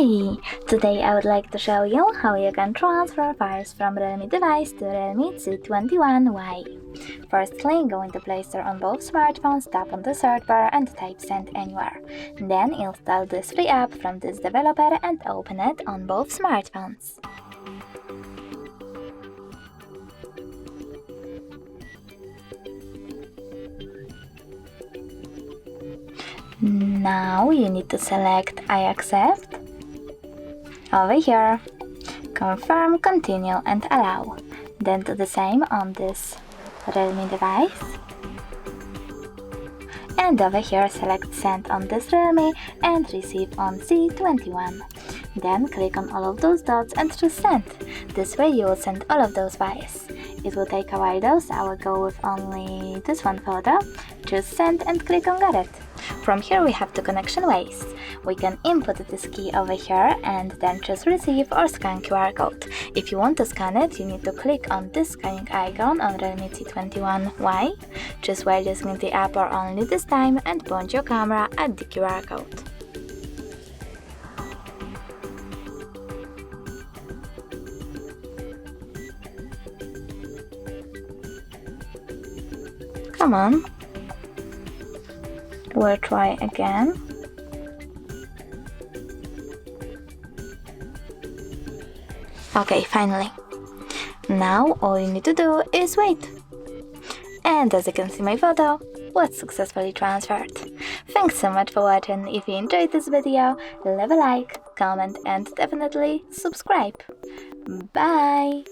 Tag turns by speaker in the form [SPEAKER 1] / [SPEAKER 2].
[SPEAKER 1] Hey! Today I would like to show you how you can transfer files from Realme device to Realme C21Y. Firstly, go into Play Store on both smartphones, tap on the search bar and type Send Anywhere. Then install this free app from this developer and open it on both smartphones. Now you need to select I accept. Over here, confirm, continue and allow. Then do the same on this Realme device. And over here select send on this Realme and receive on C21. Then click on all of those dots and choose send. This way you will send all of those files. It will take a while though, so I will go with only this one photo. Choose send and click on get it. From here we have two connection ways. We can input this key over here and then choose receive or scan QR code. If you want to scan it, you need to click on this scanning icon on Realme C21Y. Choose while using the app or only this time and point your camera at the QR code. Come on. We'll try again. Okay, finally. Now all you need to do is wait. And as you can see my photo was successfully transferred. Thanks so much for watching. If you enjoyed this video, leave a like, comment and definitely subscribe. Bye!